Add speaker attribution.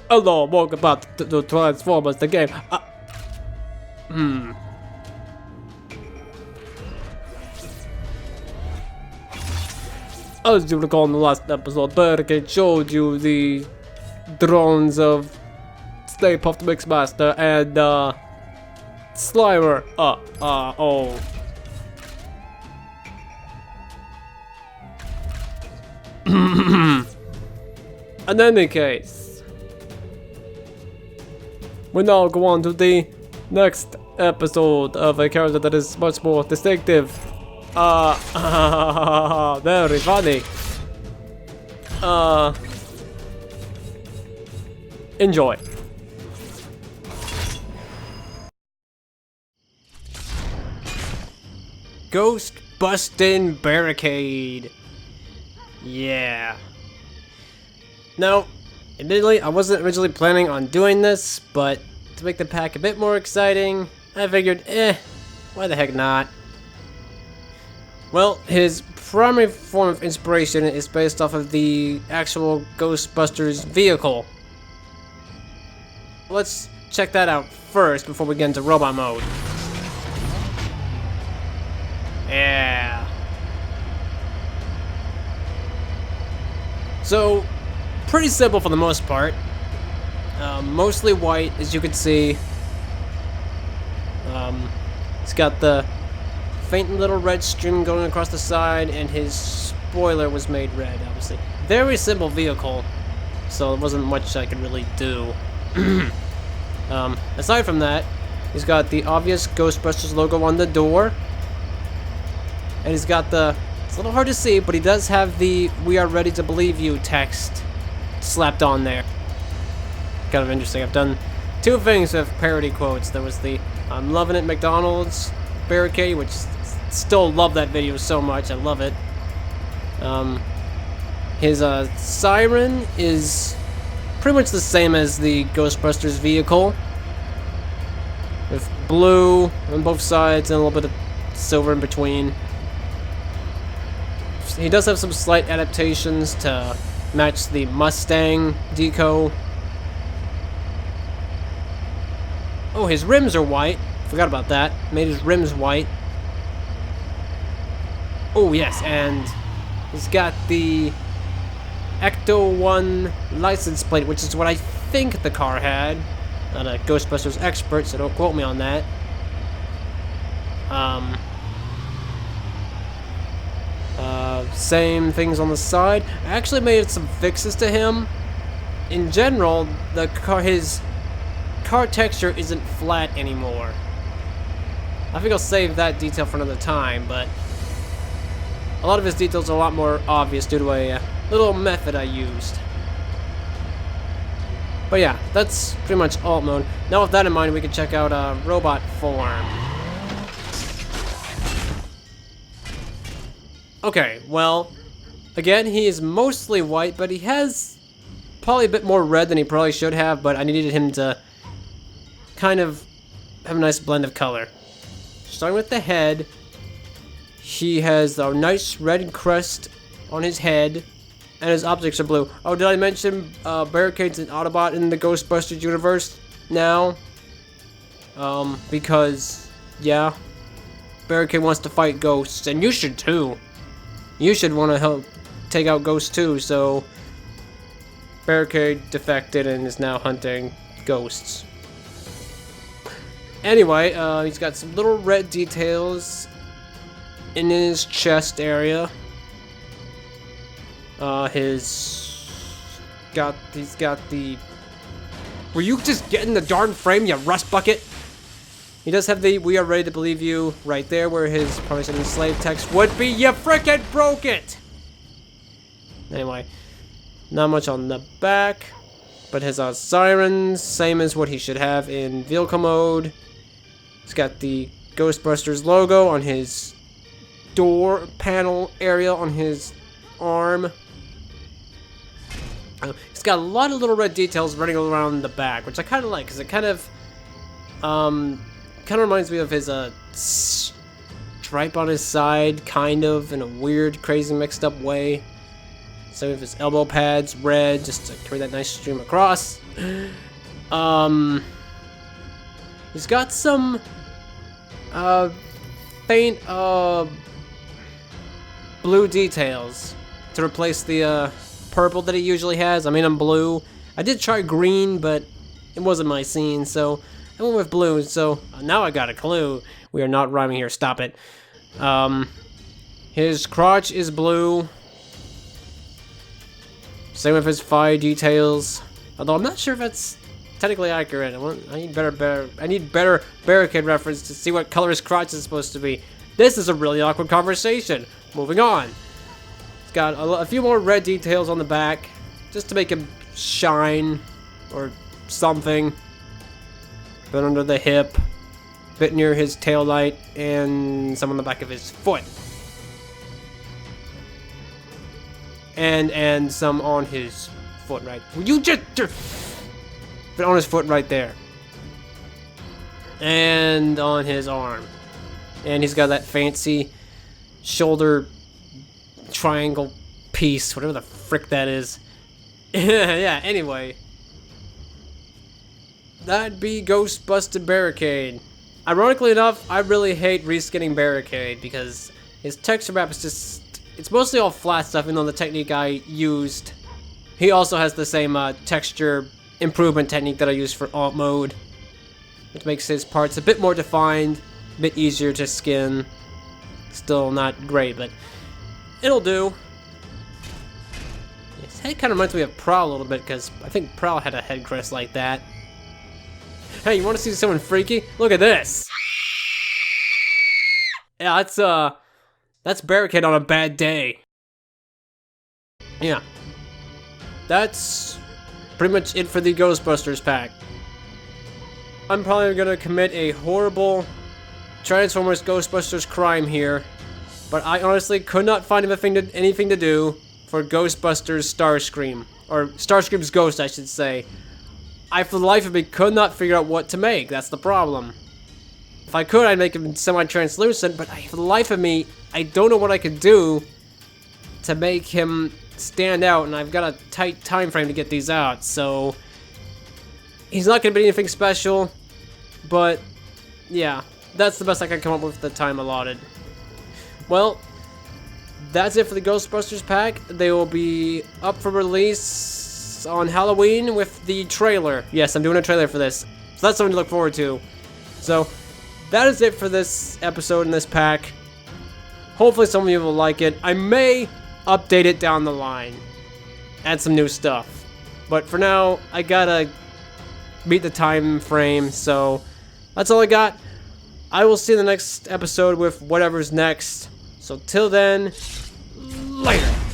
Speaker 1: Hello, welcome back to Transformers the game. As you recall in the last episode, Barricade showed you the drones of Stay Puft Mixmaster and Slimer. Oh. In any case, we now go on to the next episode of a character that is much more distinctive. Very funny. Enjoy. BUSTIN Barricade. Yeah. Now, admittedly, I wasn't originally planning on doing this, but to make the pack a bit more exciting, I figured, why the heck not? Well, his primary form of inspiration is based off of the actual Ghostbusters vehicle. Let's check that out first before we get into robot mode. Yeah. So, pretty simple for the most part. Mostly white, as you can see. It's got the faint little red stream going across the side, and his spoiler was made red, obviously. Very simple vehicle, so there wasn't much I could really do. Aside from that, he's got the obvious Ghostbusters logo on the door. And he's got the, it's a little hard to see, but he does have the "We are ready to believe you" text slapped on there. Kind of interesting. I've done two things with parody quotes. There was the "I'm loving it McDonald's" barricade, which still love that video so much. I love it. His siren is pretty much the same as the Ghostbusters vehicle, with blue on both sides and a little bit of silver in between. He does have some slight adaptations to match the Mustang deco. Oh, his rims are white. Forgot about that. Made his rims white. Oh, yes, and he's got the Ecto-1 license plate, which is what I think the car had. Not a Ghostbusters expert, so don't quote me on that. Same things on the side. I actually made some fixes to him. In general, his car texture isn't flat anymore. I think I'll save that detail for another time, but a lot of his details are a lot more obvious due to a little method I used. But yeah, that's pretty much alt mode. Now with that in mind, we can check out robot form. Okay, well, again, he is mostly white, but he has probably a bit more red than he probably should have, but I needed him to kind of have a nice blend of color. Starting with the head, he has a nice red crest on his head, and his optics are blue. Oh, did I mention Barricade's an Autobot in the Ghostbusters universe now? Because, yeah, Barricade wants to fight ghosts, and you should too. You should want to help take out ghosts too, so Barricade defected and is now hunting ghosts. Anyway, he's got some little red details in his chest area. He's got the... Were you just getting the darn frame, you rust bucket? He does have the "We are ready to believe you" right there, where his probably enslaved text would be. You frickin' broke it! Anyway, not much on the back, but his sirens, same as what he should have in vehicle mode. He's got the Ghostbusters logo on his door panel area on his arm. He's got a lot of little red details running around the back, which I kind of like, because it kind of reminds me of his stripe on his side, kind of, in a weird, crazy, mixed up way. Some of his elbow pads, red, just to carry that nice stream across. He's got some faint blue details to replace the purple that he usually has. I mean, I'm blue. I did try green, but it wasn't my scene, so I went with blue. So now I got a clue. We are not rhyming here. Stop it. His crotch is blue. Same with his thigh details. Although I'm not sure if that's technically accurate. I need better Barricade reference to see what color his crotch is supposed to be. This is a really awkward conversation. Moving on. It's got a few more red details on the back, just to make him shine or something. Bit under the hip, bit near his tail light, and some on the back of his foot. And some on his foot right. You just but on his foot right there. And on his arm. And he's got that fancy shoulder triangle piece, whatever the frick that is. Yeah, anyway. That'd be Ghostbusted Barricade. Ironically enough, I really hate reskinning Barricade because his texture map is just... It's mostly all flat stuff, even though the technique I used... He also has the same texture improvement technique that I used for alt mode, which makes his parts a bit more defined, a bit easier to skin. Still not great, but it'll do. His head kind of reminds me of Prowl a little bit, because I think Prowl had a head crest like that. Hey, you want to see someone freaky? Look at this! Yeah, that's Barricade on a bad day. Yeah. That's pretty much it for the Ghostbusters pack. I'm probably gonna commit a horrible Transformers Ghostbusters crime here, but I honestly could not find anything to do for Ghostbusters Starscream, or Starscream's ghost, I should say. I, for the life of me, could not figure out what to make. That's the problem. If I could, I'd make him semi-translucent, but for the life of me, I don't know what I could do to make him stand out, and I've got a tight time frame to get these out, so he's not going to be anything special, but yeah, that's the best I can come up with the time allotted. Well, that's it for the Ghostbusters pack. They will be up for release on Halloween with the trailer. Yes, I'm doing a trailer for this, so that's something to look forward to. So that is it for this episode in this pack. Hopefully some of you will like it. I may update it down the line, add some new stuff, but for now I gotta meet the time frame, so that's all I got. I will see you in the next episode with whatever's next, so till then, later.